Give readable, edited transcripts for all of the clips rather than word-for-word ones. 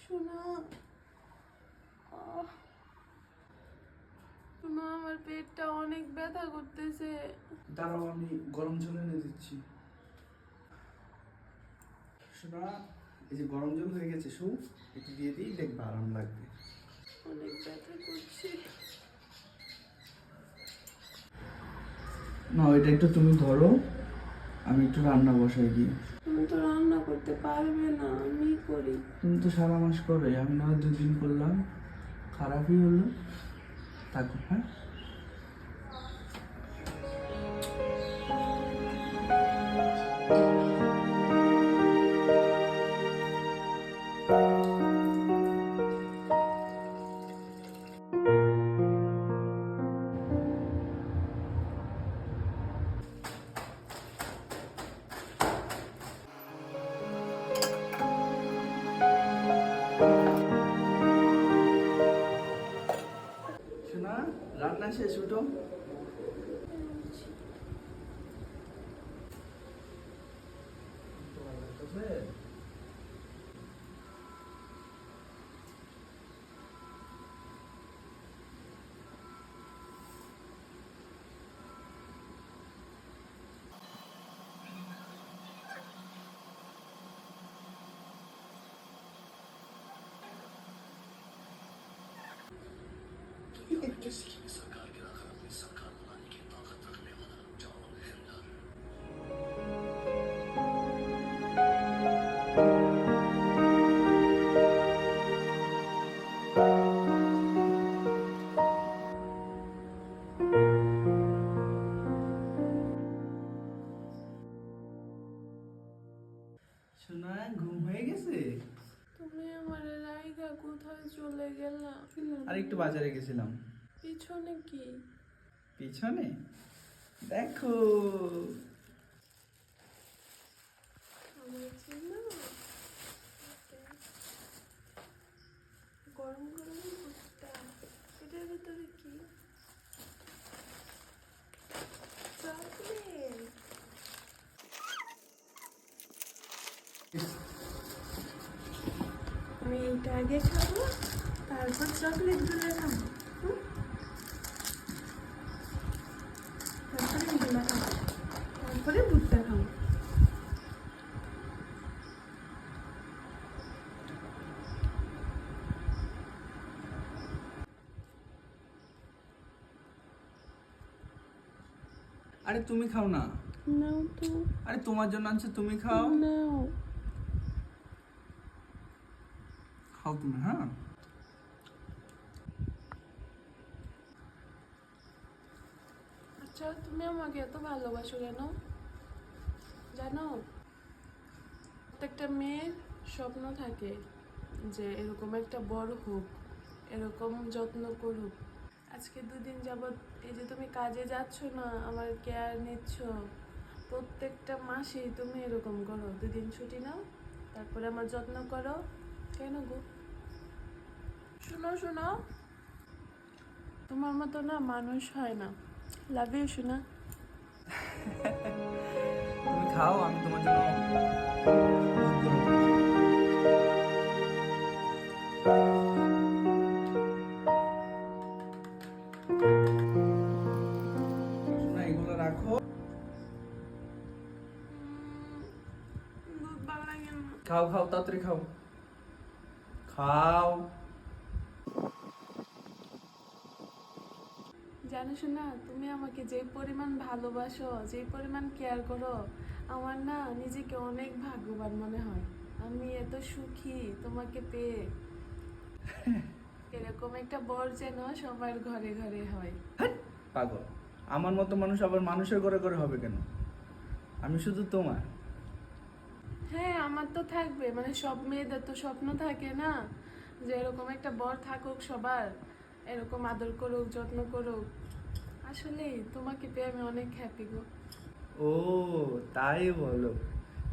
শোনা, শোনা, আমার পেটটা অনেক ব্যথা করতেছে। দাঁড়াও, আমি গরম জল এনে দিচ্ছি। শোনা, এই যে গরম জল হয়ে গেছে, একটু দিয়ে দিই, দেখবে আরাম লাগবে। অনেক ব্যথা করছে। না, এটা একটু তুমি ধরো, আমি একটু রান্না বসাই দিই। তুমি তো রান্না করতে পারবে না, আমি করি। তুমি তো সারা মাস করে, আমি না 2 দিন করলাম, খারাপই হলো। থাকো, হ্যাঁ। শোনা, রান্না শেষ, উঠো। শোনা, ঘুম হয়ে গেছে? তুমি আমার রাইগা কোথায় চলে গেলা? আর একটু বাজারে গেছিলাম। পিছনে কি? পিছনে দেখো। আমার চেনা গরম গরম ভুট্টা, এটার ভিতরে কি? চকলেট। আমি এইটা আগে খাবো, তারপর চকলেট গুলো খাবো। তারপরে এগুলো খাবো, তারপরে ভুট্টা খাবো। আরে তুমি খাও না। নাও তো। আরে তোমার জন্য আনছে, তুমি খাও। নাও। খাও তুমি, হ্যাঁ। আচ্ছা, তুমি আমাকে এত ভালোবাসো কেন জানো? প্রত্যেকটা মেয়ের স্বপ্ন থাকে যে এরকম একটা বড় হোক, এরকম যত্ন করুক। আজকে 2 দিন যাবৎ এই যে তুমি কাজে যাচ্ছ না, আমার কেয়ার নিচ্ছ, প্রত্যেকটা মাসেই তুমি এরকম করো। 2 দিন ছুটি নাও, তারপরে আমার যত্ন করো। কেন গো? শোনো শোনো, তোমার মতো না মানুষ হয় না। লাভ ইউ শোনা। তুমি খাও, আমি তোমার জন্য দুধ গরম করছি। শোনা, এগুলো রাখো। দুধ ভালো লাগে না। খাও খাও, তাড়াতাড়ি খাও, খাও। জানো শোনা, তুমি আমাকে যে পরিমাণ ভালোবাসো, যে পরিমাণ কেয়ার করো, আমার না নিজেকে অনেক ভাগ্যবান মনে হয়। আমি এত সুখী তোমাকে পেয়ে। এরকম একটা বর যেন সবার ঘরে ঘরে হয়। হ্যাট, পাগল। আমার মতো মানুষ আবার মানুষের ঘরে ঘরে হবে কেন? আমি শুধু তোমার। হ্যাঁ, আমার তো থাকবে, মানে সব মেয়েদের তো স্বপ্ন থাকে না যে এরকম একটা বর থাকুক সবার, এরকম আদর করুক, যত্ন করুক। আসলে তোমাকে পেয়ে আমি অনেক হ্যাপি গো। ও, তাই বলো?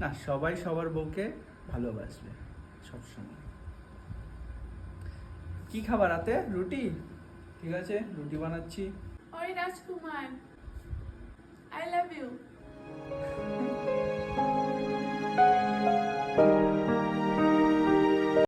না, সবাই সবার বউকে ভালোবাসবে সবসময়। কি খাবার রাতে? রুটি? ঠিক আছে, রুটি বানাচ্ছি। ওই রাজকুমার, আই লাভ ইউ।